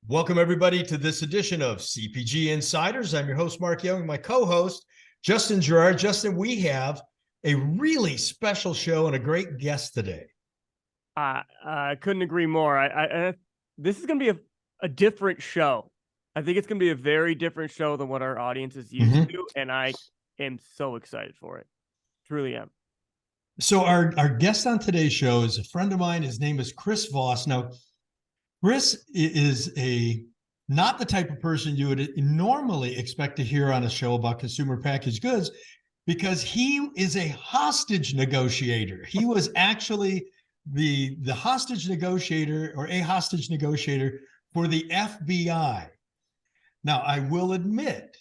Welcome, everybody, to this edition of CPG Insiders. I'm your host, Mark Young, my co-host, Justin Gerard. Justin, we have a really special show and a great guest today. I couldn't agree more. This is going to be a different show. I think it's going to be a very different show than what our audience is used to, and I am so excited for it. Truly am. So our guest on today's show is a friend of mine. His name is Chris Voss. Now, Chris is not the type of person you would normally expect to hear on a show about consumer packaged goods, because he is a hostage negotiator. He was actually the hostage negotiator, or a hostage negotiator, for the FBI. Now, I will admit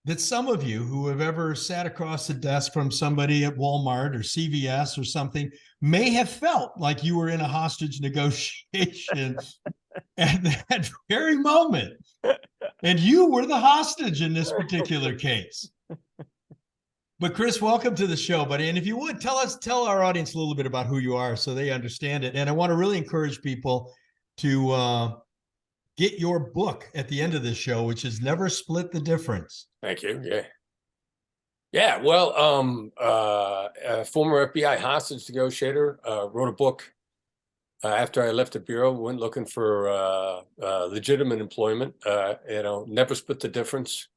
that some of you who have ever sat across the desk from somebody at Walmart or CVS or something may have felt like you were in a hostage negotiation at that very moment. And you were the hostage in this particular case. But Chris, welcome to the show, buddy. And if you would, tell our audience a little bit about who you are so they understand it. And I want to really encourage people to get your book at the end of this show, which is Never Split the Difference. Thank you. Yeah. Well, a former FBI hostage negotiator, wrote a book after I left the bureau, went looking for legitimate employment. Never Split the Difference.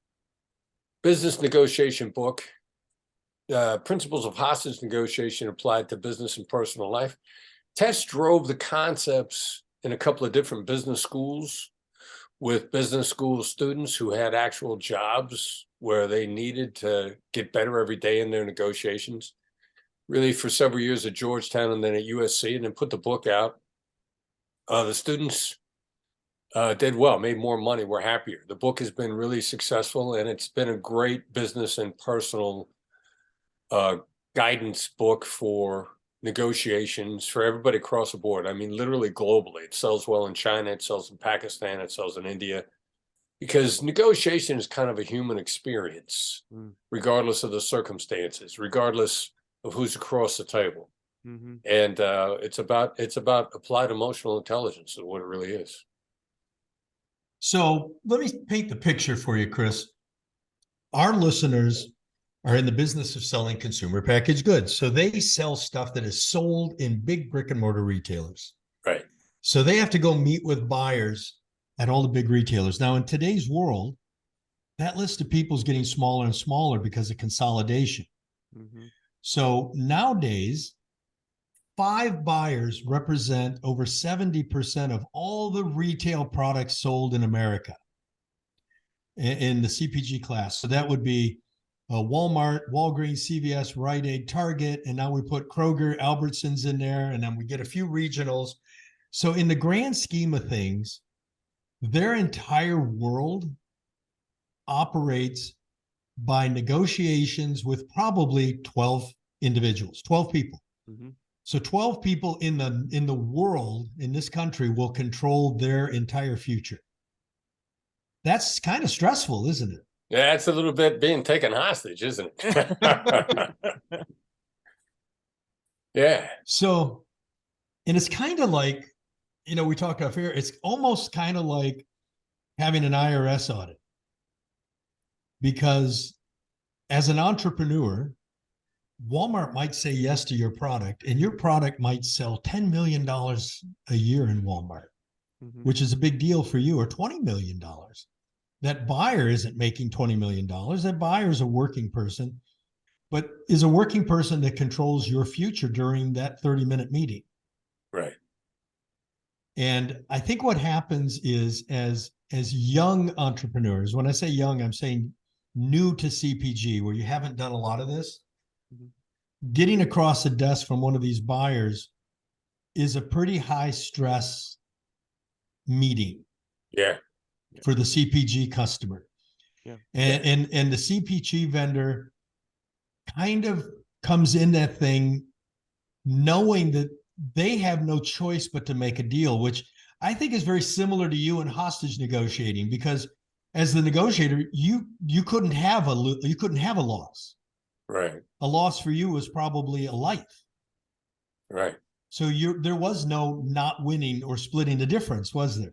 Business negotiation book. Principles of hostage negotiation applied to business and personal life. Test drove the concepts in a couple of different business schools with business school students who had actual jobs where they needed to get better every day in their negotiations. Really, for several years at Georgetown and then at USC, and then put the book out. The students did well, made more money, were happier. The book has been really successful, and it's been a great business and personal guidance book for negotiations for everybody across the board. I mean, literally globally. It sells well in China, it sells in Pakistan, it sells in India, because negotiation is kind of a human experience, regardless of the circumstances, regardless of who's across the table. And it's about applied emotional intelligence is what it really is. So let me paint the picture for you, Chris. Our listeners are in the business of selling consumer packaged goods. So they sell stuff that is sold in big brick and mortar retailers. Right. So they have to go meet with buyers at all the big retailers. Now, in today's world, that list of people is getting smaller and smaller because of consolidation. So nowadays, 5 buyers represent over 70% of all the retail products sold in America in the CPG class. So that would be Walmart, Walgreens, CVS, Rite Aid, Target, and now we put Kroger, Albertsons in there, and then we get a few regionals. So in the grand scheme of things, their entire world operates by negotiations with probably 12 individuals, 12 people. So 12 people in the world, in this country, will control their entire future. That's kind of stressful, isn't it? Yeah, it's a little bit being taken hostage, isn't it? Yeah. So, and it's kind of like, we talk off here, it's almost kind of like having an IRS audit. Because as an entrepreneur, Walmart might say yes to your product, and your product might sell $10 million a year in Walmart, which is a big deal for you, or $20 million. That buyer isn't making $20 million. That buyer is a working person, but is a working person that controls your future during that 30-minute meeting. Right. And I think what happens is, as young entrepreneurs, when I say young, I'm saying new to CPG, where you haven't done a lot of this, getting across the desk from one of these buyers is a pretty high stress meeting. Yeah. For the CPG customer. And the CPG vendor kind of comes in that thing knowing that they have no choice but to make a deal, which I think is very similar to you in hostage negotiating, because as the negotiator, you couldn't have a loss. Right. A loss for you was probably a life. Right. So there was no not winning or splitting the difference, was there?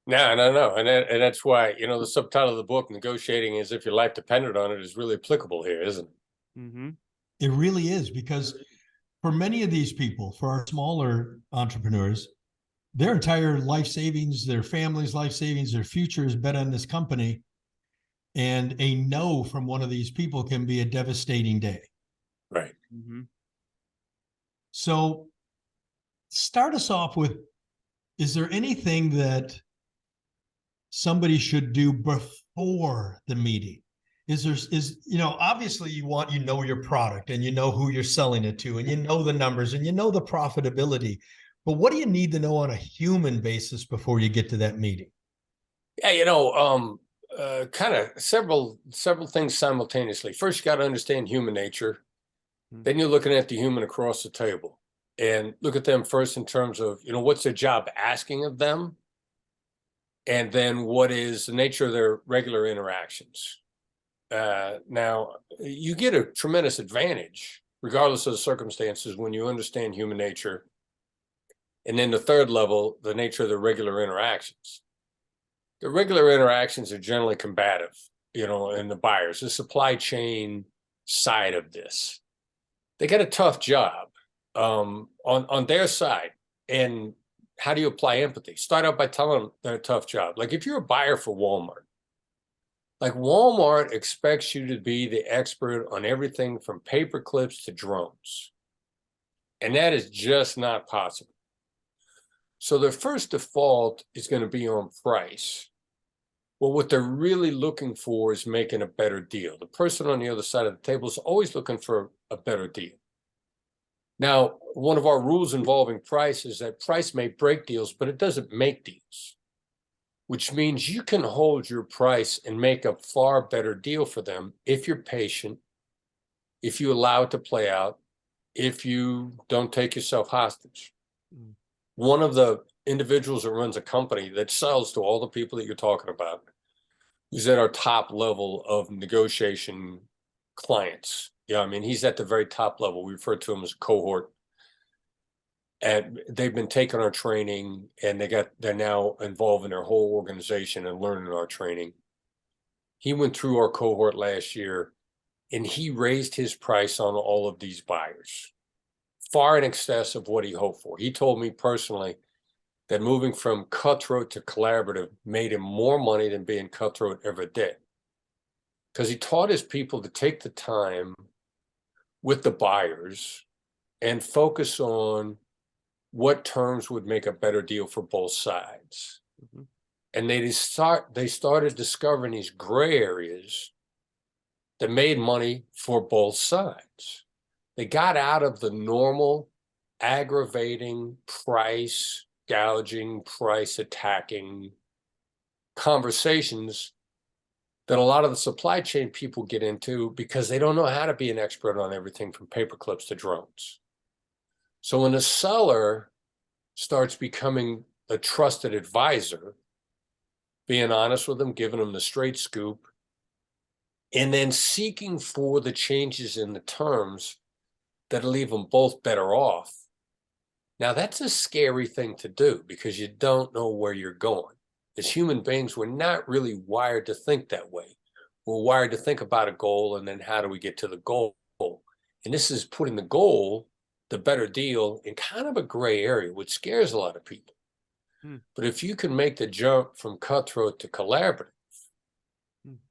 No. And that's why, the subtitle of the book, Negotiating as if your life depended on it, is really applicable here, isn't it? Mm-hmm. It really is, because for many of these people, for our smaller entrepreneurs, their entire life savings, their family's life savings, their future is bet on this company. And a no from one of these people can be a devastating day. Right. Mm-hmm. So start us off with, is there anything that somebody should do before the meeting? Obviously you know your product and you know who you're selling it to and you know the numbers and you know the profitability, but what do you need to know on a human basis before you get to that meeting? Yeah, kind of several things simultaneously. First, you got to understand human nature. Then you're looking at the human across the table and look at them first in terms of, what's their job asking of them? And then what is the nature of their regular interactions? Now, you get a tremendous advantage, regardless of the circumstances, when you understand human nature. And then the third level, the nature of the regular interactions. The regular interactions are generally combative, and the buyers, the supply chain side of this. They got a tough job on their side. And how do you apply empathy? Start out by telling them they're a tough job. Like if you're a buyer for Walmart, like Walmart expects you to be the expert on everything from paper clips to drones. And that is just not possible. So their first default is going to be on price. Well, what they're really looking for is making a better deal. The person on the other side of the table is always looking for a better deal. Now, one of our rules involving price is that price may break deals, but it doesn't make deals, which means you can hold your price and make a far better deal for them if you're patient, if you allow it to play out, if you don't take yourself hostage. One of the individuals that runs a company that sells to all the people that you're talking about, who's at our top level of negotiation clients. Yeah, I mean, he's at the very top level. We refer to him as a cohort. And they've been taking our training and they're now involved in their whole organization and learning our training. He went through our cohort last year and he raised his price on all of these buyers far in excess of what he hoped for. He told me personally that moving from cutthroat to collaborative made him more money than being cutthroat ever did. Because he taught his people to take the time with the buyers and focus on what terms would make a better deal for both sides. Mm-hmm. And they started discovering these gray areas that made money for both sides. They got out of the normal aggravating price gouging, price attacking conversations that a lot of the supply chain people get into because they don't know how to be an expert on everything from paper clips to drones. So when a seller starts becoming a trusted advisor, being honest with them, giving them the straight scoop, and then seeking for the changes in the terms that'll leave them both better off. Now, that's a scary thing to do because you don't know where you're going. As human beings, we're not really wired to think that way. We're wired to think about a goal and then how do we get to the goal? And this is putting the goal, the better deal, in kind of a gray area, which scares a lot of people. But if you can make the jump from cutthroat to collaborative,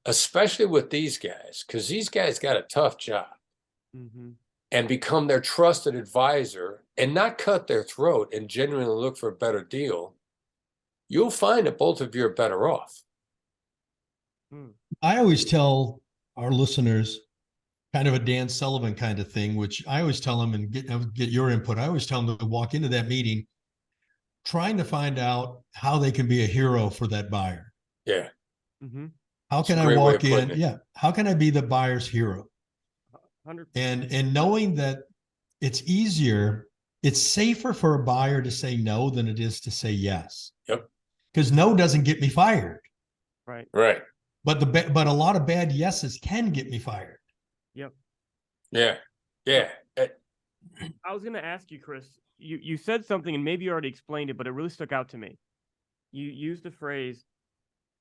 especially with these guys, because these guys got a tough job, and become their trusted advisor and not cut their throat and genuinely look for a better deal, you'll find that both of you are better off. I always tell our listeners kind of a Dan Sullivan kind of thing, which I always tell them and get your input. I always tell them to walk into that meeting trying to find out how they can be a hero for that buyer. Yeah. How can I walk in? Yeah. How can I be the buyer's hero? 100%. And knowing that it's easier, it's safer for a buyer to say no than it is to say yes. Yep. Because no doesn't get me fired. Right. Right. But a lot of bad yeses can get me fired. Yep. Yeah. Yeah. I was going to ask you, Chris, you said something and maybe you already explained it, but it really stuck out to me. you used the phrase,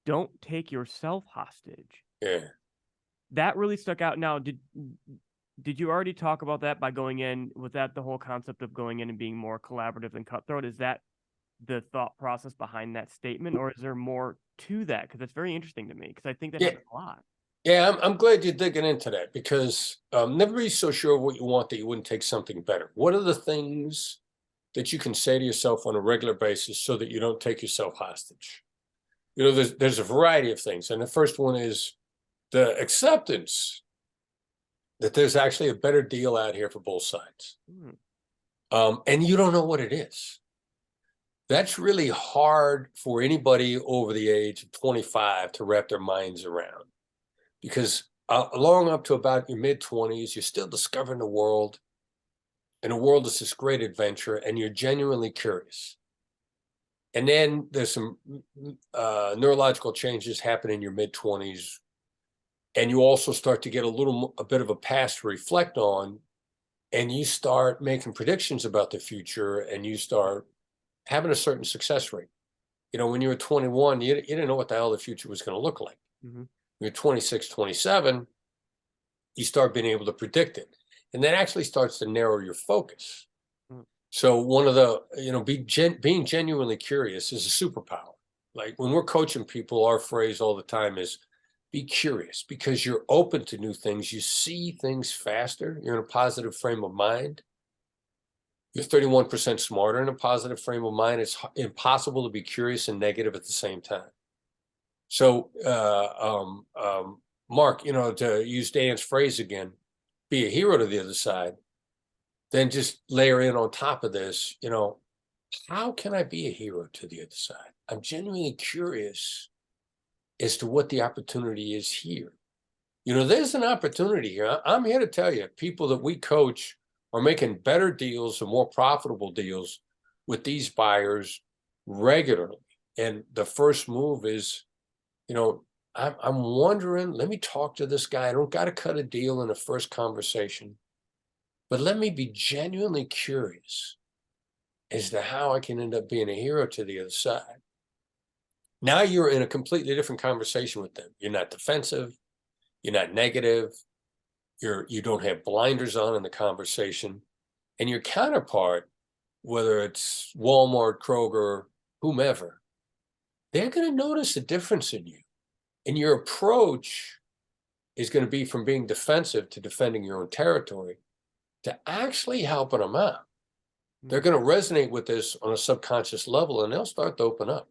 "Don't take yourself hostage." Yeah. That really stuck out. Now, did you already talk about that by going in? Was that the whole concept of going in and being more collaborative and cutthroat? Is that the thought process behind that statement, or is there more to that? Because it's very interesting to me, because I think that happens a lot. Yeah, I'm glad you're digging into that, because never be so sure of what you want that you wouldn't take something better. What are the things that you can say to yourself on a regular basis so that you don't take yourself hostage? You know, there's a variety of things. And the first one is the acceptance that there's actually a better deal out here for both sides. And you don't know what it is. That's really hard for anybody over the age of 25 to wrap their minds around, because long up to about your mid-20s, you're still discovering the world, and the world is this great adventure, and you're genuinely curious. And then there's some neurological changes happen in your mid-20s, and you also start to get a bit of a past to reflect on, and you start making predictions about the future, and you start having a certain success rate. You know, when you were 21, you didn't know what the hell the future was going to look like. When you're 26, 27, you start being able to predict it. And that actually starts to narrow your focus. So one of the, you know, being genuinely curious is a superpower. Like when we're coaching people, our phrase all the time is be curious, because you're open to new things. You see things faster. You're in a positive frame of mind. You're 31% smarter in a positive frame of mind. It's impossible to be curious and negative at the same time. So, Mark, you know, to use Dan's phrase again, be a hero to the other side, then just layer in on top of this, you know, how can I be a hero to the other side? I'm genuinely curious as to what the opportunity is here. You know, there's an opportunity here. I'm here to tell you, people that we coach are making better deals and more profitable deals with these buyers regularly. And the first move is, you know, I'm wondering, let me talk to this guy. I don't got to cut a deal in the first conversation, but let me be genuinely curious as to how I can end up being a hero to the other side. Now you're in a completely different conversation with them. You're not defensive. You're not negative. You don't have blinders on in the conversation. And your counterpart, whether it's Walmart, Kroger, whomever, they're going to notice a difference in you. And your approach is going to be from being defensive to defending your own territory to actually helping them out. They're going to resonate with this on a subconscious level, and they'll start to open up.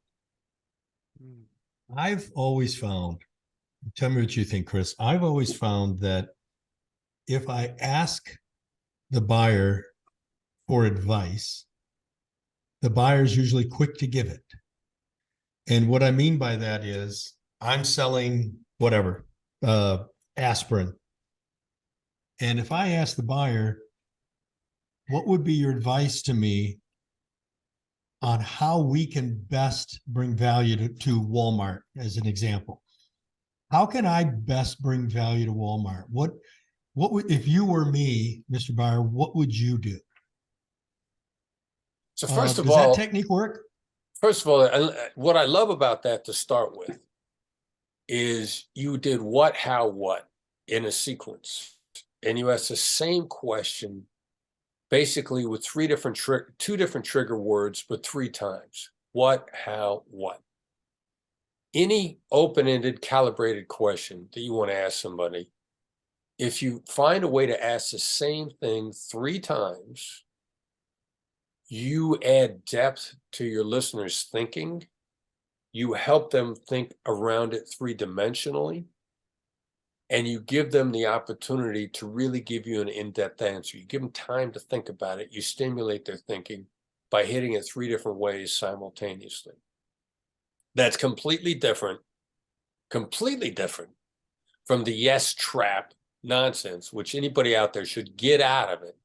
I've always found, tell me what you think, Chris. I've always found that if I ask the buyer for advice, the buyer's usually quick to give it. And what I mean by that is I'm selling whatever, aspirin. And if I ask the buyer, what would be your advice to me on how we can best bring value to Walmart, as an example? How can I best bring value to Walmart? What would, if you were me, Mr. Buyer, what would you do? So first of does all, that technique work? First of all, what I love about that to start with is you did what, how, what in a sequence. And you asked the same question basically with two different trigger words, but 3 times. What, how, what. Any open-ended, calibrated question that you want to ask somebody, if you find a way to ask the same thing 3 times, you add depth to your listeners' thinking. You help them think around it 3-dimensionally, and you give them the opportunity to really give you an in-depth answer. You give them time to think about it. You stimulate their thinking by hitting it 3 different ways simultaneously. That's completely different from the yes trap nonsense, which anybody out there should get out of it.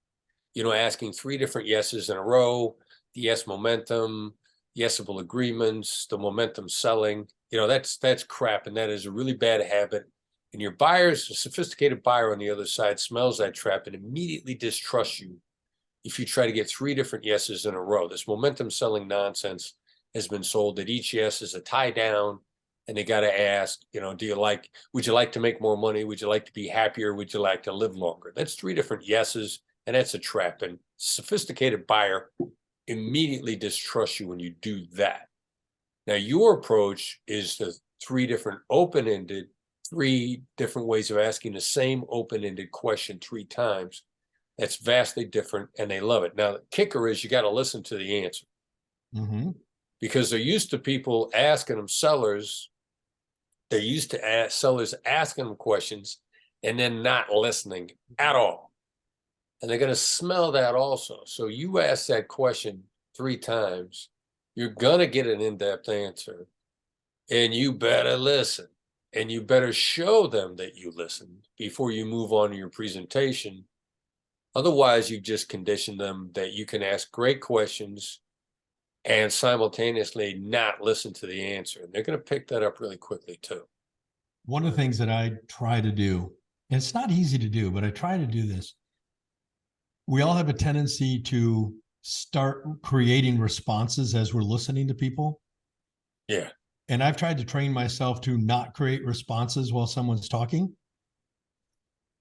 You know, asking 3 different yeses in a row, the yes momentum, yesable agreements, the momentum selling, you know, that's crap. And that is a really bad habit. And your buyers, a sophisticated buyer on the other side, smells that trap and immediately distrusts you if you try to get 3 different yeses in a row. This momentum selling nonsense has been sold that each yes is a tie down, and they got to ask, would you like to make more money? Would you like to be happier? Would you like to live longer? That's 3 different yeses, and that's a trap. And a sophisticated buyer immediately distrusts you when you do that. Now, your approach is the 3 different open-ended, 3 different ways of asking the same open-ended question 3 times. That's vastly different, and they love it. Now, the kicker is you got to listen to the answer. Because they're used to people asking them sellers. They're used to sellers asking them questions and then not listening at all. And they're going to smell that also. So you ask that question 3 times, you're going to get an in-depth answer, and you better listen, and you better show them that you listened before you move on to your presentation. Otherwise, you just condition them that you can ask great questions and simultaneously not listen to the answer. And they're going to pick that up really quickly too. One of the things that I try to do, and it's not easy to do, but I try to do this. We all have a tendency to start creating responses as we're listening to people. Yeah. And I've tried to train myself to not create responses while someone's talking.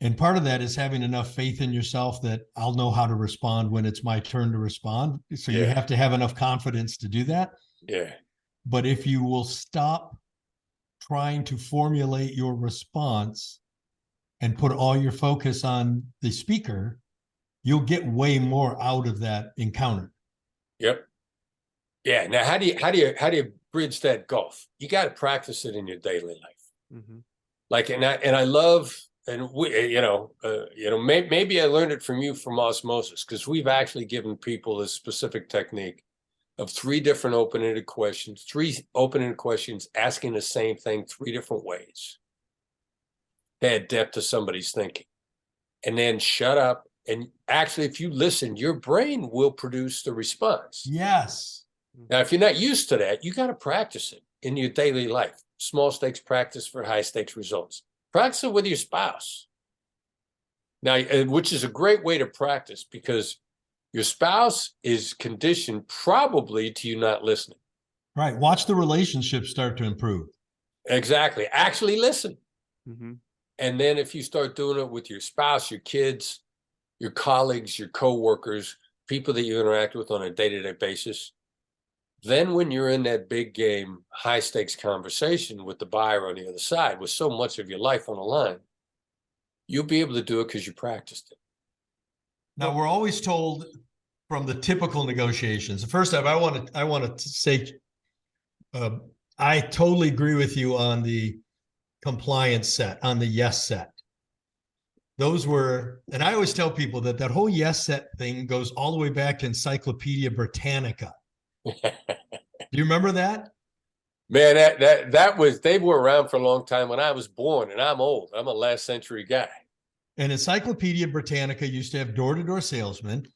And part of that is having enough faith in yourself that I'll know how to respond when it's my turn to respond. So you have to have enough confidence to do that. Yeah. But if you will stop trying to formulate your response and put all your focus on the speaker, you'll get way more out of that encounter. Yep. Yeah. Now, how do you bridge that gulf? You got to practice it in your daily life. Like, and I love, and we, maybe I learned it from you from osmosis, because we've actually given people this specific technique of 3 different open-ended questions, 3 open-ended questions asking the same thing 3 different ways. They add depth to somebody's thinking. And then shut up. And actually, if you listen, your brain will produce the response. Yes. Now, if you're not used to that, you got to practice it in your daily life. Small stakes practice for high stakes results. Practice it with your spouse. Now, which is a great way to practice, because your spouse is conditioned probably to you not listening. Right. Watch the relationship start to improve. Exactly. Actually listen. And then if you start doing it with your spouse, your kids, your colleagues, your coworkers, people that you interact with on a day-to-day basis, then when you're in that big game, high stakes conversation with the buyer on the other side, with so much of your life on the line, you'll be able to do it because you practiced it. Now, we're always told from the typical negotiations. First off, I want to say, I totally agree with you on the compliance set, on the yes set. Those were, and I always tell people that whole yes set thing goes all the way back to Encyclopedia Britannica. Do you remember that? Man, that was, they were around for a long time when I was born, and I'm old. I'm a last century guy. And Encyclopedia Britannica used to have door-to-door salesmen,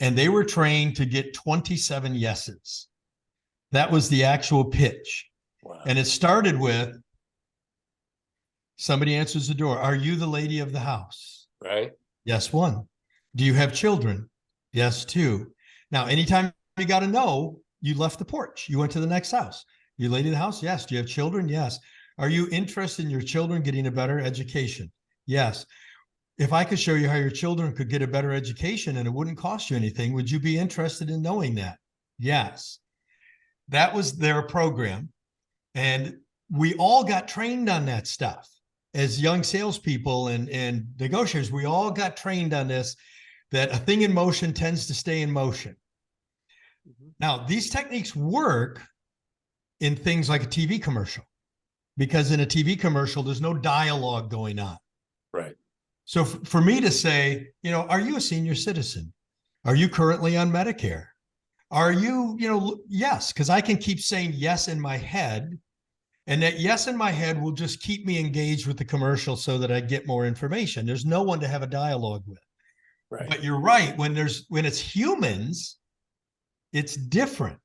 and they were trained to get 27 yeses. That was the actual pitch. Wow. And it started with, somebody answers the door. Are you the lady of the house? Right. Yes, 1. Do you have children? Yes, 2. Now, anytime you got to know, you left the porch. You went to the next house. You lady of the house? Yes. Do you have children? Yes. Are you interested in your children getting a better education? Yes. If I could show you how your children could get a better education and it wouldn't cost you anything, would you be interested in knowing that? Yes. That was their program. And we all got trained on that stuff. As young salespeople and negotiators, we all got trained on this, that a thing in motion tends to stay in motion. Now, these techniques work in things like a TV commercial, because in a TV commercial, there's no dialogue going on. Right. So for me to say, are you a senior citizen? Are you currently on Medicare? Are you, yes, because I can keep saying yes in my head. And that yes in my head will just keep me engaged with the commercial so that I get more information. There's no one to have a dialogue with. Right. But you're right. When it's humans, it's different.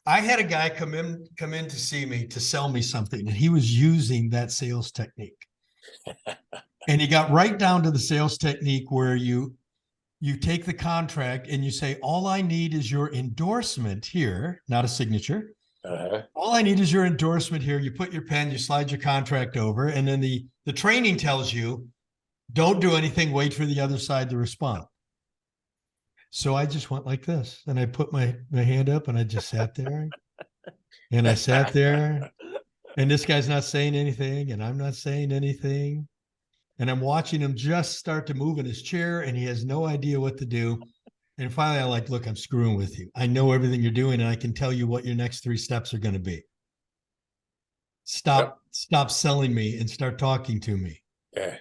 I had a guy come in to see me to sell me something, and he was using that sales technique. And he got right down to the sales technique where you take the contract and you say, all I need is your endorsement here, not a signature. All I need is your endorsement here. You put your pen, you slide your contract over, and then the training tells you, don't do anything, wait for the other side to respond. So I just went like this, and I put my hand up, and I just sat there, and I sat there, and this guy's not saying anything, and I'm not saying anything, and I'm watching him just start to move in his chair, and he has no idea what to do. And finally, I like, look, I'm screwing with you. I know everything you're doing, and I can tell you what your next 3 steps are going to be. Stop selling me and start talking to me. Yeah.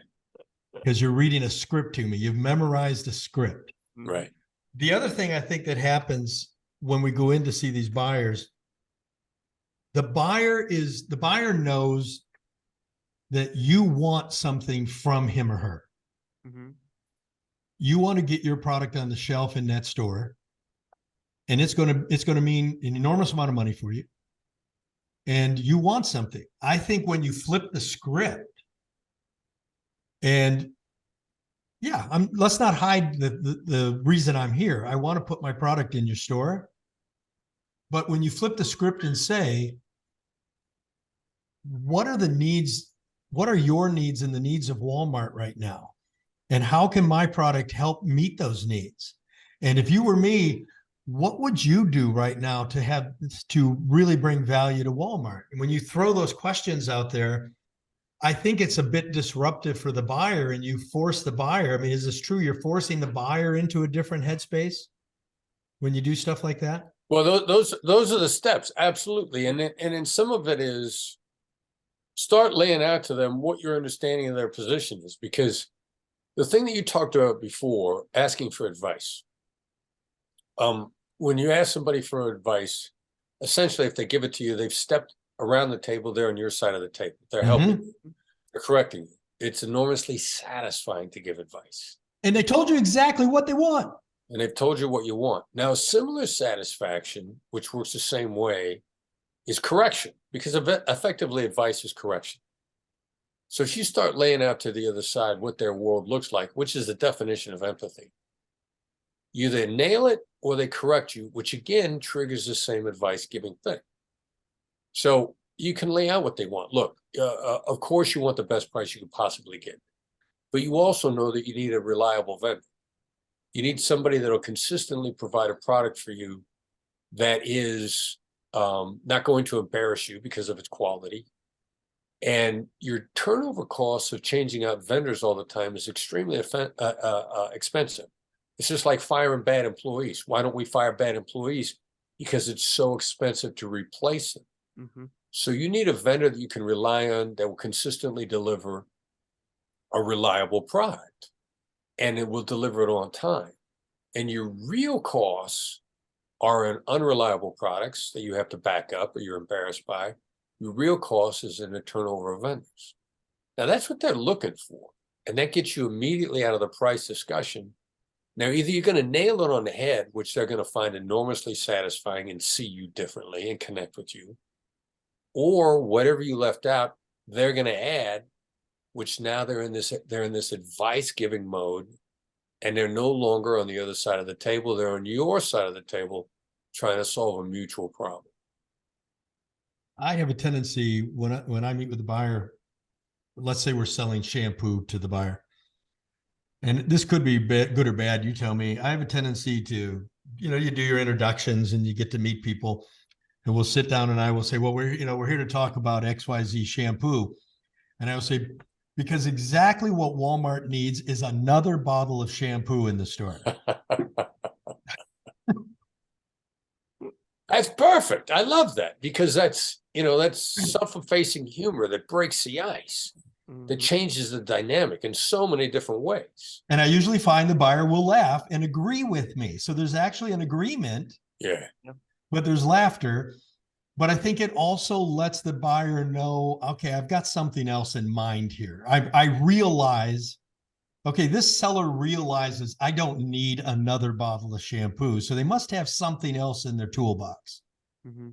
Because you're reading a script to me. You've memorized a script. Right. The other thing I think that happens when we go in to see these buyers, the buyer knows that you want something from him or her. Mm-hmm. You want to get your product on the shelf in that store, and it's going to mean an enormous amount of money for you. And you want something. I think when you flip the script, and yeah, let's not hide the reason I'm here. I want to put my product in your store. But when you flip the script and say, what are the needs? What are your needs and the needs of Walmart right now? And how can my product help meet those needs? And if you were me, what would you do right now to really bring value to Walmart? And when you throw those questions out there, I think it's a bit disruptive for the buyer, and you force the buyer. I mean, is this true? You're forcing the buyer into a different headspace when you do stuff like that? Well, those are the steps. Absolutely. And then some of it is start laying out to them what your understanding of their position is, because the thing that you talked about before, asking for advice. When you ask somebody for advice, essentially, if they give it to you, they've stepped around the table. They're on your side of the table. They're helping you. They're correcting you. It's enormously satisfying to give advice. And they told you exactly what they want. And they've told you what you want. Now, similar satisfaction, which works the same way, is correction, because effectively advice is correction. So if you start laying out to the other side what their world looks like, which is the definition of empathy, you then nail it or they correct you, which again triggers the same advice giving thing. So you can lay out what they want. Look, of course you want the best price you could possibly get, but you also know that you need a reliable vendor. You need somebody that will consistently provide a product for you that is not going to embarrass you because of its quality. And your turnover costs of changing out vendors all the time is extremely expensive. It's just like firing bad employees. Why don't we fire bad employees? Because it's so expensive to replace them. Mm-hmm. So you need a vendor that you can rely on that will consistently deliver a reliable product, and it will deliver it on time. And your real costs are in unreliable products that you have to back up or you're embarrassed by. Your real cost is in the turnover of vendors. Now, that's what they're looking for. And that gets you immediately out of the price discussion. Now, either you're going to nail it on the head, which they're going to find enormously satisfying and see you differently and connect with you, or whatever you left out, they're going to add, which now they're in this advice giving mode, and they're no longer on the other side of the table. They're on your side of the table trying to solve a mutual problem. I have a tendency when I meet with the buyer, let's say we're selling shampoo to the buyer, and this could be good or bad. You tell me. I have a tendency to, you do your introductions and you get to meet people, and we'll sit down and I will say, well, we're here to talk about XYZ shampoo. And I will say, because exactly what Walmart needs is another bottle of shampoo in the store. That's perfect. I love that, because that's self-effacing humor that breaks the ice, that changes the dynamic in so many different ways. And I usually find the buyer will laugh and agree with me. So there's actually an agreement. Yeah. But there's laughter. But I think it also lets the buyer know, okay, I've got something else in mind here. I realize, okay, this seller realizes I don't need another bottle of shampoo. So they must have something else in their toolbox. Mm-hmm.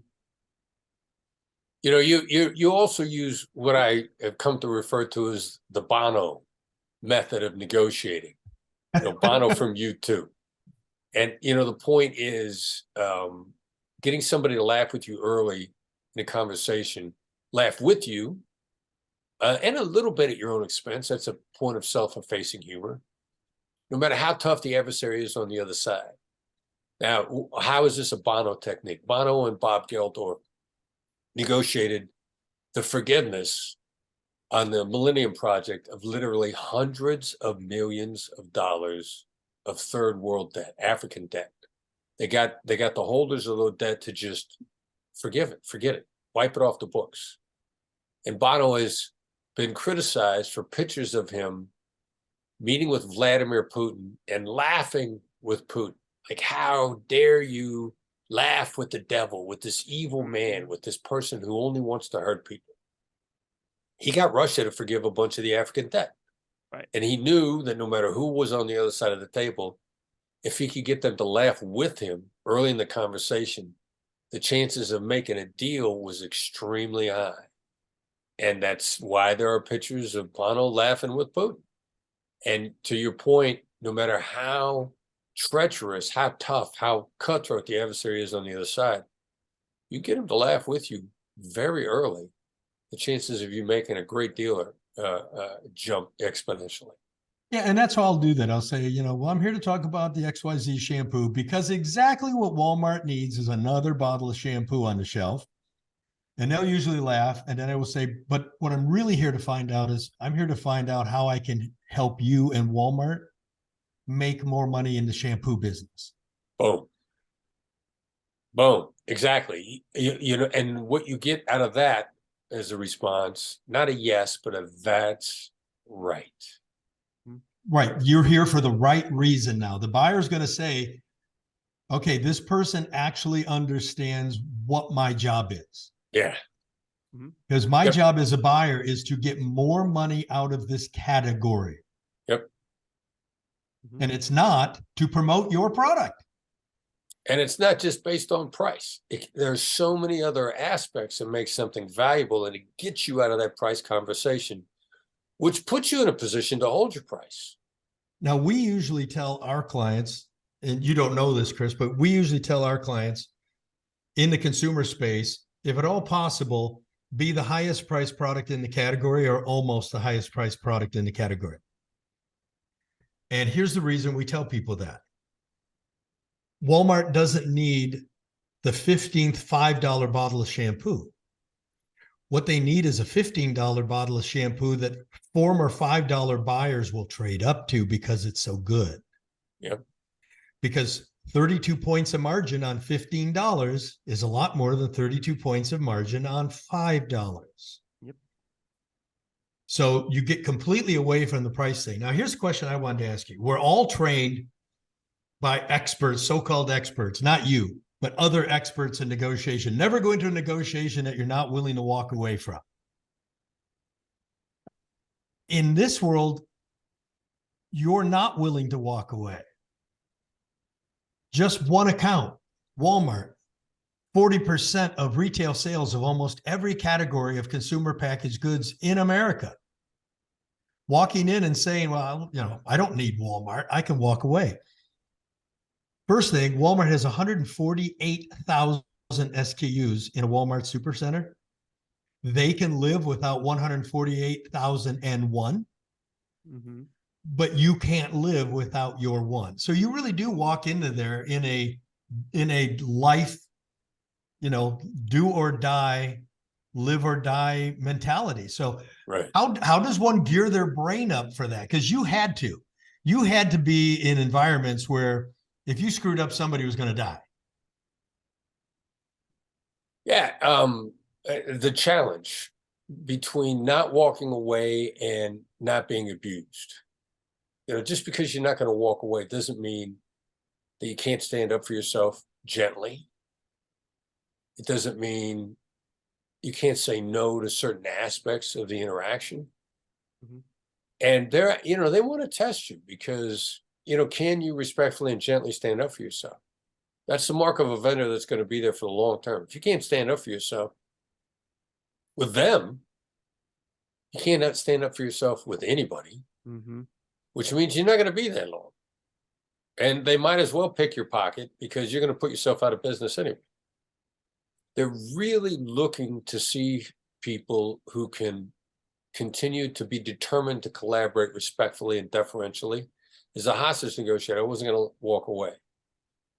You also use what I have come to refer to as the Bono method of negotiating. Bono from U2. And, the point is getting somebody to laugh with you early in a conversation laugh with you, and a little bit at your own expense. That's a point of self-effacing humor, no matter how tough the adversary is on the other side. Now, how is this a Bono technique? Bono and Bob Geldof negotiated the forgiveness on the Millennium Project of literally hundreds of millions of dollars of third world debt, African debt. They got the holders of the debt to just forgive it, forget it, wipe it off the books. And Bono has been criticized for pictures of him meeting with Vladimir Putin and laughing with Putin. Like, how dare you laugh with the devil, with this evil man, with this person who only wants to hurt people? He got Russia to forgive a bunch of the African debt. Right. And he knew that no matter who was on the other side of the table, if he could get them to laugh with him early in the conversation, the chances of making a deal was extremely high. And that's why there are pictures of Bono laughing with Putin. And to your point, no matter how treacherous, how tough, how cutthroat the adversary is on the other side, you get him to laugh with you very early, the chances of you making a great deal jump exponentially. Yeah, and that's how I'll do that. I'll say, well, I'm here to talk about the XYZ shampoo because exactly what Walmart needs is another bottle of shampoo on the shelf. And they'll usually laugh. And then I will say, but what I'm really here to find out is I'm here to find out how I can help you and Walmart make more money in the shampoo business. Boom. Boom. Exactly. And what you get out of that as a response, not a yes, but a that's right. Right. You're here for the right reason now. The buyer's going to say, okay, this person actually understands what my job is. Yeah. Because my job as a buyer is to get more money out of this category. Yep. And it's not to promote your product. And it's not just based on price. There's so many other aspects that make something valuable, and it gets you out of that price conversation, which puts you in a position to hold your price. Now, we usually tell our clients, and you don't know this, Chris, but we usually tell our clients in the consumer space, if at all possible, be the highest priced product in the category or almost the highest priced product in the category. And here's the reason we tell people that. Walmart doesn't need the 15th $5 bottle of shampoo. What they need is a $15 bottle of shampoo that former $5 buyers will trade up to because it's so good. Yep. Because 32 points of margin on $15 is a lot more than 32 points of margin on $5. Yep. So you get completely away from the price thing. Now, here's a question I wanted to ask you. We're all trained by experts, so-called experts, not you, but other experts in negotiation. Never go into a negotiation that you're not willing to walk away from. In this world, you're not willing to walk away. Just one account, Walmart, 40% of retail sales of almost every category of consumer packaged goods in America. Walking in and saying, well, I don't need Walmart. I can walk away. First thing, Walmart has 148,000 SKUs in a Walmart supercenter. They can live without 148,001. Mm-hmm. But you can't live without your one. So you really do walk into there in a life, do or die, live or die mentality. So right. How does one gear their brain up for that? Because you had to be in environments where if you screwed up, somebody was going to die. Yeah. The challenge between not walking away and not being abused. Just because you're not going to walk away doesn't mean that you can't stand up for yourself gently. It doesn't mean you can't say no to certain aspects of the interaction. Mm-hmm. And they want to test you because, can you respectfully and gently stand up for yourself? That's the mark of a vendor that's going to be there for the long term. If you can't stand up for yourself with them, you can't stand up for yourself with anybody. Mm-hmm. Which means you're not going to be there long. And they might as well pick your pocket because you're going to put yourself out of business anyway. They're really looking to see people who can continue to be determined to collaborate respectfully and deferentially. As a hostage negotiator, I wasn't going to walk away.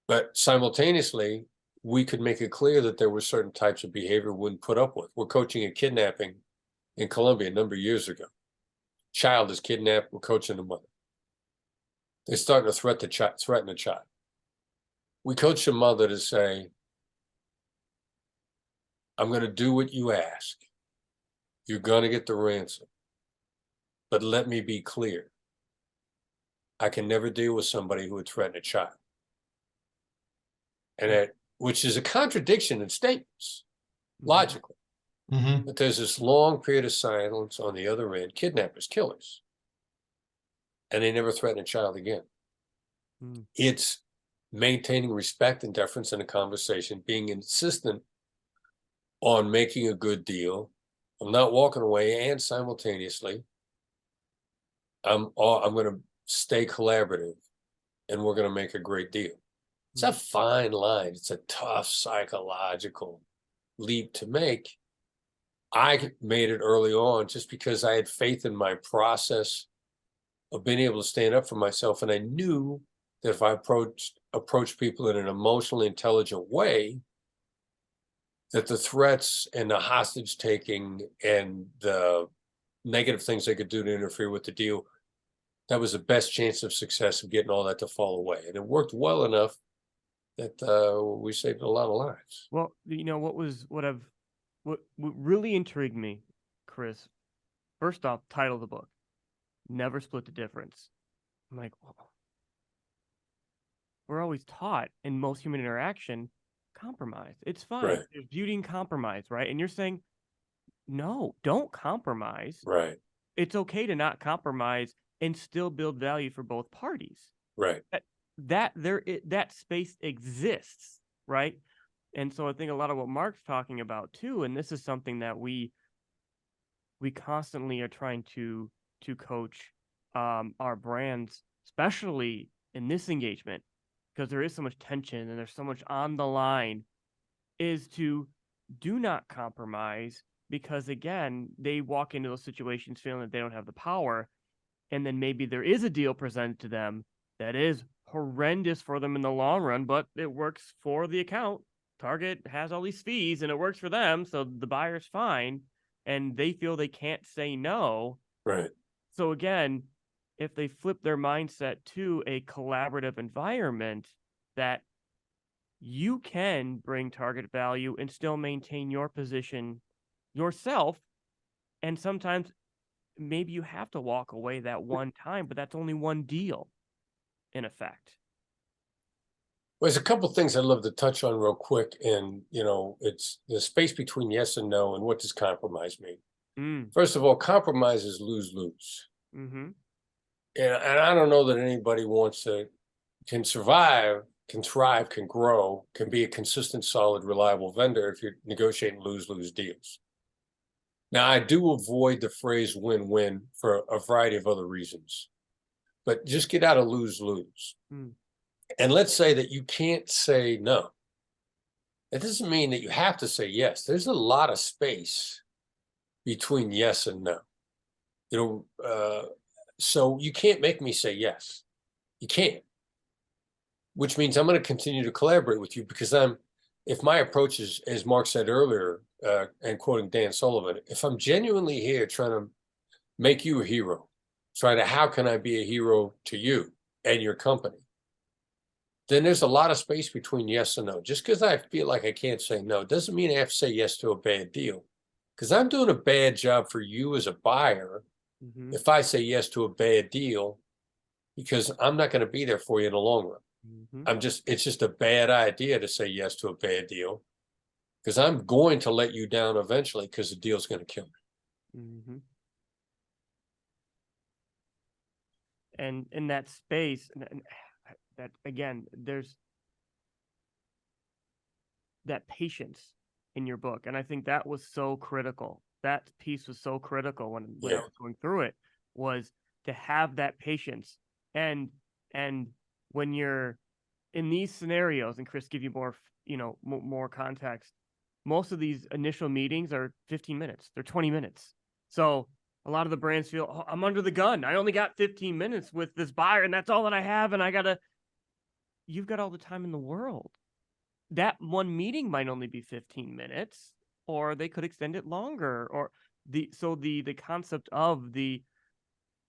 But simultaneously, we could make it clear that there were certain types of behavior we wouldn't put up with. We're coaching a kidnapping in Colombia a number of years ago. Child is kidnapped. We're coaching the mother. They're starting to threaten the child. We coach the mother to say, I'm going to do what you ask. You're going to get the ransom. But let me be clear. I can never deal with somebody who would threaten a child. And that, which is a contradiction in statements, logically. Mm-hmm. But there's this long period of silence on the other end, kidnappers, killers. And they never threaten a child again. Mm. It's maintaining respect and deference in a conversation, being insistent on making a good deal. I'm not walking away, and simultaneously, I'm going to stay collaborative, and we're going to make a great deal. It's a fine line. It's a tough psychological leap to make. I made it early on just because I had faith in my process of being able to stand up for myself, and I knew that if I approached people in an emotionally intelligent way, that the threats and the hostage taking and the negative things they could do to interfere with the deal, that was the best chance of success of getting all that to fall away. And it worked well enough that we saved a lot of lives. Well, what really intrigued me, Chris, first off, title of the book, Never Split the Difference. I'm like, well, we're always taught in most human interaction, compromise. It's fine. Right. There's beauty in compromise, right? And you're saying, no, don't compromise. Right. It's okay to not compromise and still build value for both parties. Right. That space exists, right? And so I think a lot of what Mark's talking about too, and this is something that we constantly are trying to coach our brands, especially in this engagement, because there is so much tension and there's so much on the line, is to do not compromise, because again, they walk into those situations feeling that they don't have the power, and then maybe there is a deal presented to them that is horrendous for them in the long run, but it works for the account. Target has all these fees and it works for them, so the buyer's fine, and they feel they can't say no. Right. So again, if they flip their mindset to a collaborative environment, that you can bring target value and still maintain your position yourself, and sometimes maybe you have to walk away that one time, but that's only one deal in effect. Well, there's a couple of things I'd love to touch on real quick. And, it's the space between yes and no, and what does compromise mean? First of all, compromise is lose-lose. Mm-hmm. And I don't know that anybody can survive, can thrive, can grow, can be a consistent, solid, reliable vendor if you're negotiating lose-lose deals. Now, I do avoid the phrase win-win for a variety of other reasons, but just get out of lose-lose. And let's say that you can't say no. That doesn't mean that you have to say yes. There's a lot of space between yes and no. So you can't make me say yes. You can't. Which means I'm going to continue to collaborate with you, because if my approach is, as Mark said earlier, and quoting Dan Sullivan, if I'm genuinely here trying to make you a hero, how can I be a hero to you and your company? Then there's a lot of space between yes and no. Just because I feel like I can't say no doesn't mean I have to say yes to a bad deal. Because I'm doing a bad job for you as a buyer if I say yes to a bad deal, because I'm not going to be there for you in the long run. It's just a bad idea to say yes to a bad deal, because I'm going to let you down eventually, because the deal's going to kill me. And in that space, and that again, there's that patience in your book, and I think that was so critical. That piece was so critical when I was going through it, was to have that patience. And when you're in these scenarios, and Chris, give you more, more context, most of these initial meetings are 15 minutes. They're 20 minutes. So a lot of the brands feel, oh, I'm under the gun. I only got 15 minutes with this buyer and that's all that I have. And you've got all the time in the world. That one meeting might only be 15 minutes, or they could extend it longer, or the concept of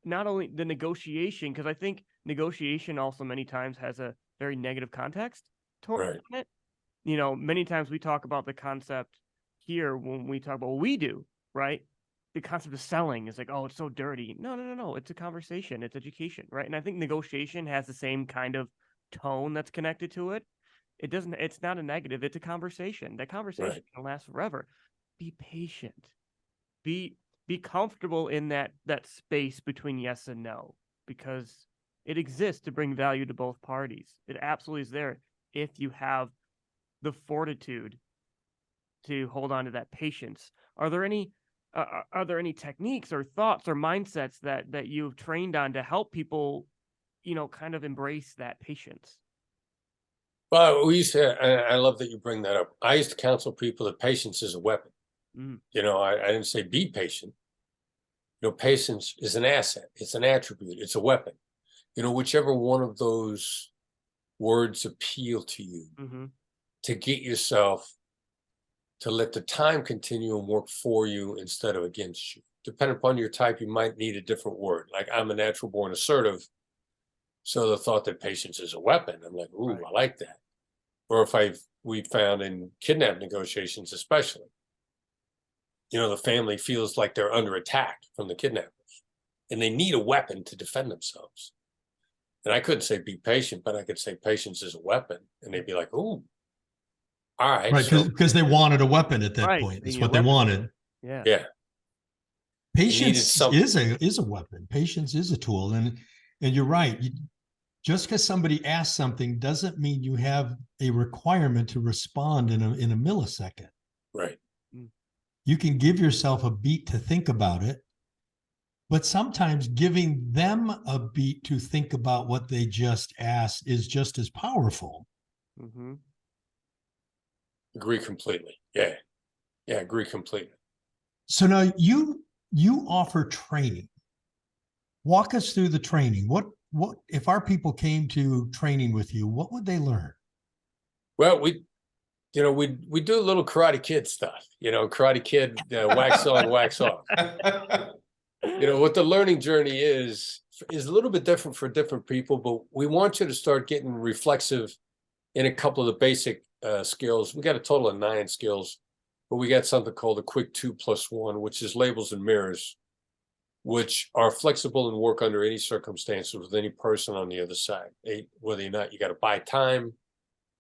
not only the negotiation, because I think negotiation also many times has a very negative context toward it. You know, many times we talk about the concept here when we talk about what we do, right? The concept of selling is like, oh, it's so dirty. No. It's a conversation. It's education, right? And I think negotiation has the same kind of tone that's connected to it. It's not a negative. It's a conversation. That conversation can last forever. Be patient. Be comfortable in that space between yes and no, because it exists to bring value to both parties. It absolutely is there if you have the fortitude to hold on to that patience. Are there any techniques or thoughts or mindsets that you've trained on to help people, kind of embrace that patience? Well, I love that you bring that up. I used to counsel people that patience is a weapon. Mm. I didn't say be patient. Patience is an asset. It's an attribute. It's a weapon. Whichever one of those words appeal to you, to get yourself to let the time continuum work for you instead of against you. Depending upon your type, you might need a different word. Like I'm a natural born assertive. So the thought that patience is a weapon, I'm like, ooh, I like that. Or we found in kidnap negotiations, especially, the family feels like they're under attack from the kidnappers and they need a weapon to defend themselves. And I couldn't say be patient, but I could say patience is a weapon. And they'd be like, ooh, all right. Right, because they wanted a weapon at that point. That's what they wanted. Yeah. Yeah. Patience is a weapon. Patience is a tool. And you're right. Just because somebody asks something doesn't mean you have a requirement to respond in a millisecond. Right. You can give yourself a beat to think about it, but sometimes giving them a beat to think about what they just asked is just as powerful. Mm-hmm. Agree completely. Yeah. Yeah, agree completely. So now you offer training. Walk us through the training. What if our people came to training with you, what would they learn? Well, we do a little Karate Kid stuff, Karate Kid, wax on, wax off. What the learning journey is a little bit different for different people, but we want you to start getting reflexive in a couple of the basic skills. We got a total of 9 skills, but we got something called a quick 2+1, which is labels and mirrors, which are flexible and work under any circumstances with any person on the other side. Whether or not you got to buy time,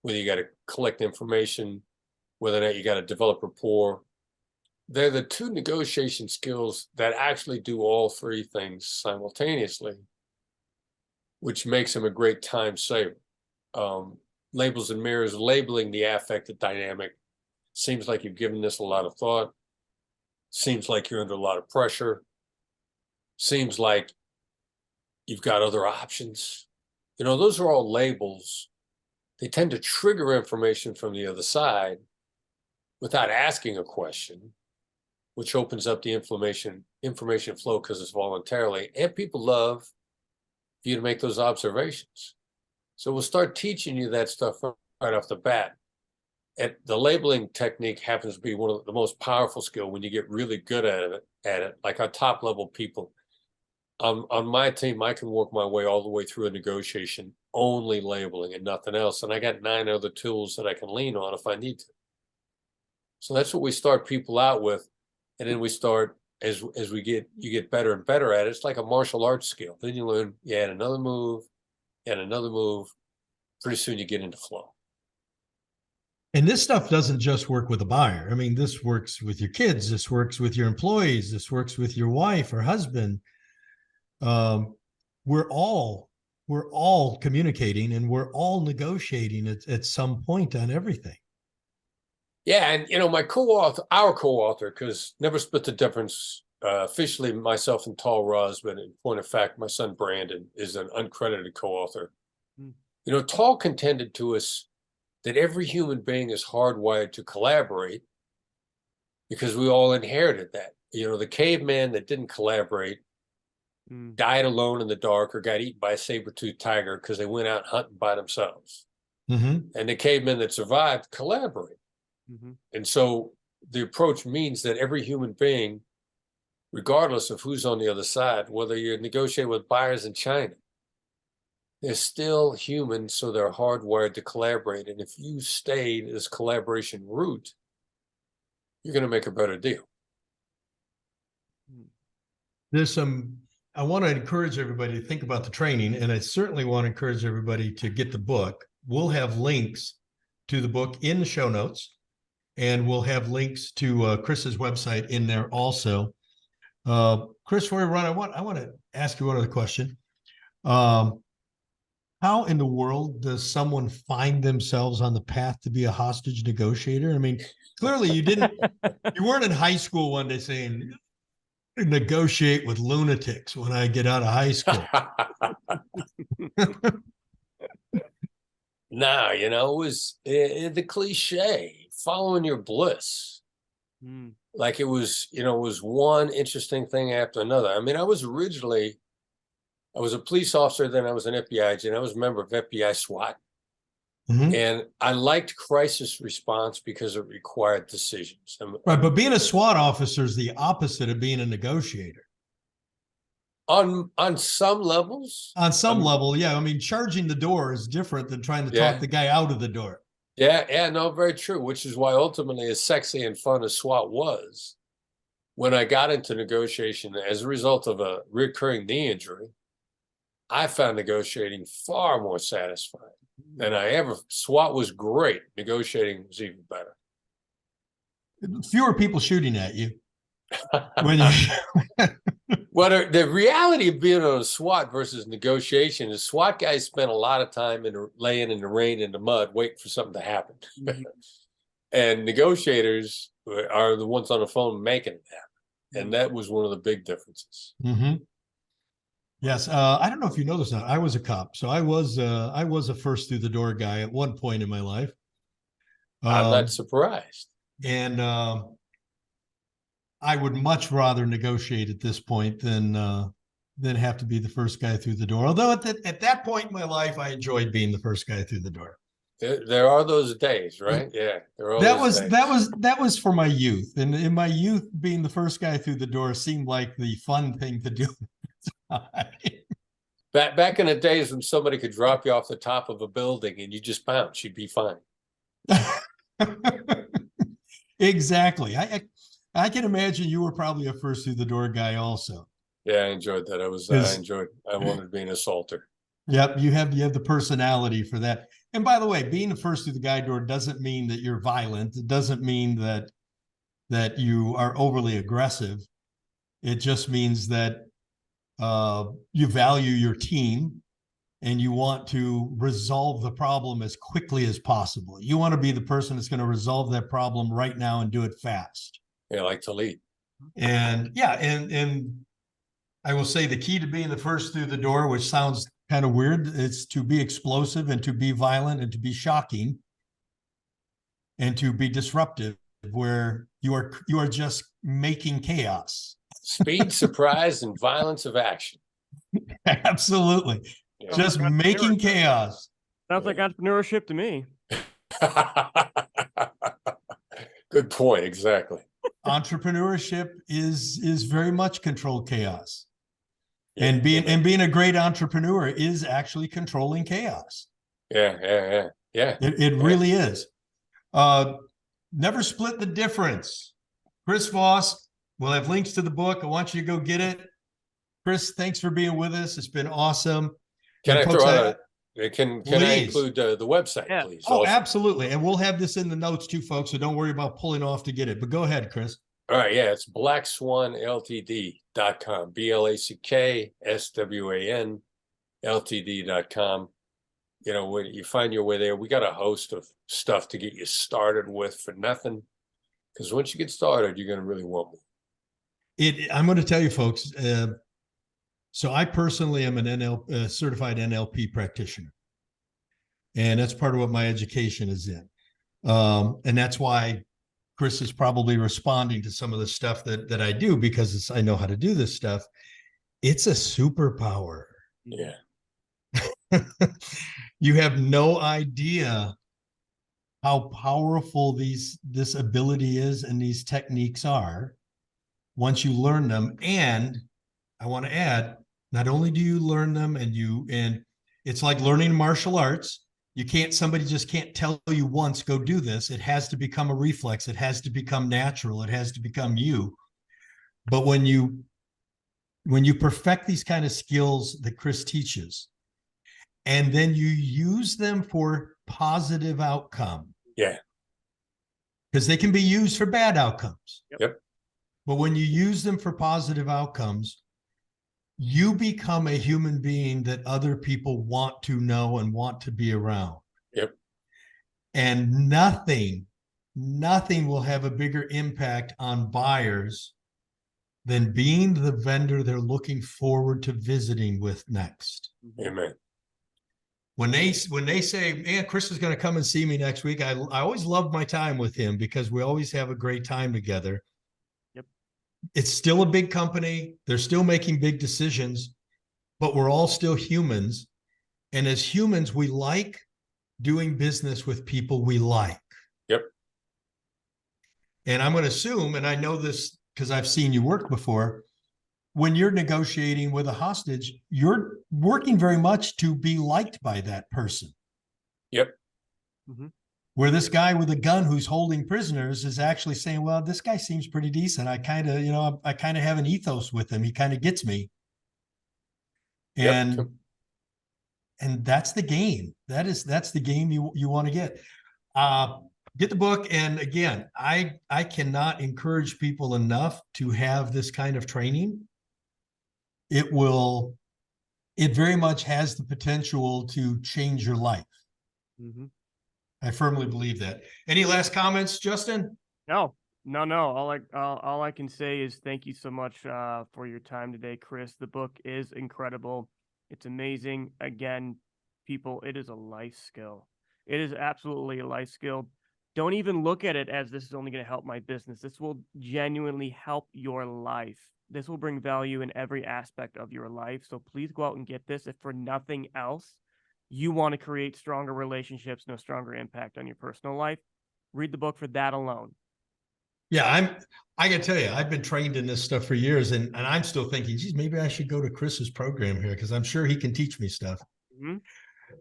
whether you got to collect information, whether or not you got to develop rapport. They're the 2 negotiation skills that actually do all 3 things simultaneously, which makes them a great time saver. Labels and mirrors, labeling the affective dynamic. Seems like you've given this a lot of thought. Seems like you're under a lot of pressure. Seems like you've got other options. Those are all labels. They tend to trigger information from the other side without asking a question, which opens up the information flow because it's voluntarily. And people love for you to make those observations. So we'll start teaching you that stuff right off the bat. And the labeling technique happens to be one of the most powerful skills when you get really good at it. Like our top level people. On my team, I can work my way all the way through a negotiation, only labeling and nothing else. And I got 9 other tools that I can lean on if I need to. So that's what we start people out with. And then we start, as you get better and better at it. It's like a martial arts skill. Then you learn, you add another move, and another move. Pretty soon you get into flow. And this stuff doesn't just work with a buyer. I mean, this works with your kids. This works with your employees. This works with your wife or husband. We're all communicating and we're all negotiating at some point on everything. Yeah, and our co-author, because never split the difference. Officially, myself and Tal Roz, but in point of fact, my son Brandon is an uncredited co-author. Tal contended to us that every human being is hardwired to collaborate, because we all inherited that. You know, the caveman that didn't collaborate died alone in the dark or got eaten by a saber-toothed tiger because they went out hunting by themselves. And the cavemen that survived collaborate. And so the approach means that every human being, regardless of who's on the other side, whether you're negotiating with buyers in China, they're still human, so they're hardwired to collaborate. And if you stay in this collaboration route, you're going to make a better deal. I want to encourage everybody to think about the training, and I certainly want to encourage everybody to get the book. We'll have links to the book in the show notes, and we'll have links to Chris's website in there also. Chris, before we run, I want to ask you one other question. How in the world does someone find themselves on the path to be a hostage negotiator? I mean, clearly you weren't in high school one day saying, negotiate with lunatics when I get out of high school. No, you know, it was the cliche, following your bliss. Like it was, you know, it was one interesting thing after another. I mean, I was a police officer, then I was an FBI agent. I was a member of FBI SWAT. And I liked crisis response because it required decisions. Right, but being a SWAT officer is the opposite of being a negotiator. On some levels. On some level, yeah. I mean, charging the door is different than trying to talk the guy out of the door. Yeah, no, very true, which is why ultimately as sexy and fun as SWAT was, when I got into negotiation as a result of a recurring knee injury, I found negotiating far more satisfying than I ever. SWAT was great. Negotiating was even better. Fewer people shooting at you. When you... Well, the reality of being on a SWAT versus negotiation is SWAT guys spend a lot of time laying in the rain in the mud waiting for something to happen. And negotiators are the ones on the phone making it happen. And that was one of the big differences. Yes, I don't know if you know this or not. I was a cop, so I was a first through the door guy at one point in my life. I'm not surprised. And I would much rather negotiate at this point than have to be the first guy through the door. Although at that point in my life, I enjoyed being the first guy through the door. There are those days, right? Yeah, that was for my youth, and in my youth, being the first guy through the door seemed like the fun thing to do. Back in the days when somebody could drop you off the top of a building and you just bounce, you'd be fine. Exactly. I can imagine you were probably a first through the door guy also. Yeah, I enjoyed that. I wanted to be an assaulter. Yep, you have the personality for that. And by the way, being the first through the guy door doesn't mean that you're violent. It doesn't mean that you are overly aggressive. It just means that you value your team and you want to resolve the problem as quickly as possible. You want to be the person that's going to resolve that problem right now and do it fast. Yeah, I like to lead. And yeah, and I will say the key to being the first through the door, which sounds kind of weird, is to be explosive and to be violent and to be shocking and to be disruptive, where you are just making chaos. Speed, surprise, and violence of action. Absolutely. Yeah. Just making chaos. Sounds like entrepreneurship to me. Good point. Exactly. Entrepreneurship is very much controlled chaos. Yeah, and being a great entrepreneur is actually controlling chaos. Yeah. It really is. Never split the difference. Chris Voss. We'll have links to the book. I want you to go get it. Chris, thanks for being with us. It's been awesome. Can I throw out can I include the website, please? Oh, also? Absolutely. And we'll have this in the notes too, folks. So don't worry about pulling off to get it. But go ahead, Chris. All right. Yeah, it's blackswanltd.com. BLACKSWAN LTD.com. You know, when you find your way there, we got a host of stuff to get you started with for nothing. Because once you get started, you're going to really want more. I'm going to tell you, folks. So I personally am an certified NLP practitioner, and that's part of what my education is in. And that's why Chris is probably responding to some of the stuff that I do because I know how to do this stuff. It's a superpower. Yeah. You have no idea how powerful this ability is and these techniques are once you learn them. And I want to add, not only do you learn them and it's like learning martial arts. Somebody just can't tell you once, go do this. It has to become a reflex. It has to become natural. It has to become you. But when you perfect these kind of skills that Chris teaches, and then you use them for positive outcome. Yeah. Because they can be used for bad outcomes. Yep. But when you use them for positive outcomes, you become a human being that other people want to know and want to be around. Yep. And nothing will have a bigger impact on buyers than being the vendor they're looking forward to visiting with next. Amen. When they say, man, Chris is going to come and see me next week, I always love my time with him because we always have a great time together. Yep. It's still a big company. They're still making big decisions, but we're all still humans. And as humans, we like doing business with people we like. Yep. And I'm going to assume, and I know this because I've seen you work before, when you're negotiating with a hostage, you're working very much to be liked by that person. Yep. Mm-hmm. Where this guy with a gun who's holding prisoners is actually saying, well, this guy seems pretty decent. I kind of have an ethos with him. He kind of gets me. And, Yep. and that's the game. That's the game you want to get. Get the book. And again, I cannot encourage people enough to have this kind of training. It very much has the potential to change your life. Mm-hmm. I firmly believe that. Any last comments, Justin? No. All I can say is thank you so much for your time today, Chris. The book is incredible. It's amazing. Again, people, it is a life skill. It is absolutely a life skill. Don't even look at it as this is only going to help my business. This will genuinely help your life. This will bring value in every aspect of your life. So please go out and get this. If for nothing else, you want to create stronger relationships and a stronger impact on your personal life, read the book for that alone. Yeah, I got to tell you, I've been trained in this stuff for years, and I'm still thinking, geez, maybe I should go to Chris's program here because I'm sure he can teach me stuff. Mm-hmm.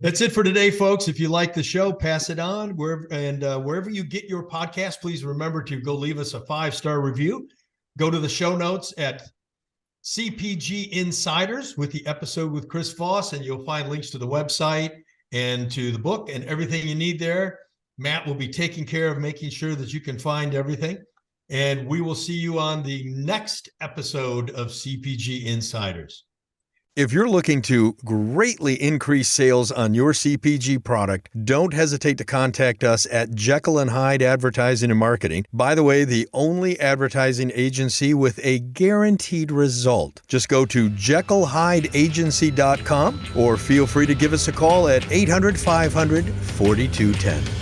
That's it for today, folks. If you like the show, pass it on. Wherever you get your podcast, please remember to go leave us a 5-star review. Go to the show notes at CPG Insiders with the episode with Chris Voss, and you'll find links to the website and to the book and everything you need there. Matt will be taking care of making sure that you can find everything. And we will see you on the next episode of CPG Insiders. If you're looking to greatly increase sales on your CPG product, don't hesitate to contact us at Jekyll & Hyde Advertising and Marketing. By the way, the only advertising agency with a guaranteed result. Just go to jekyllhydeagency.com or feel free to give us a call at 800-500-4210.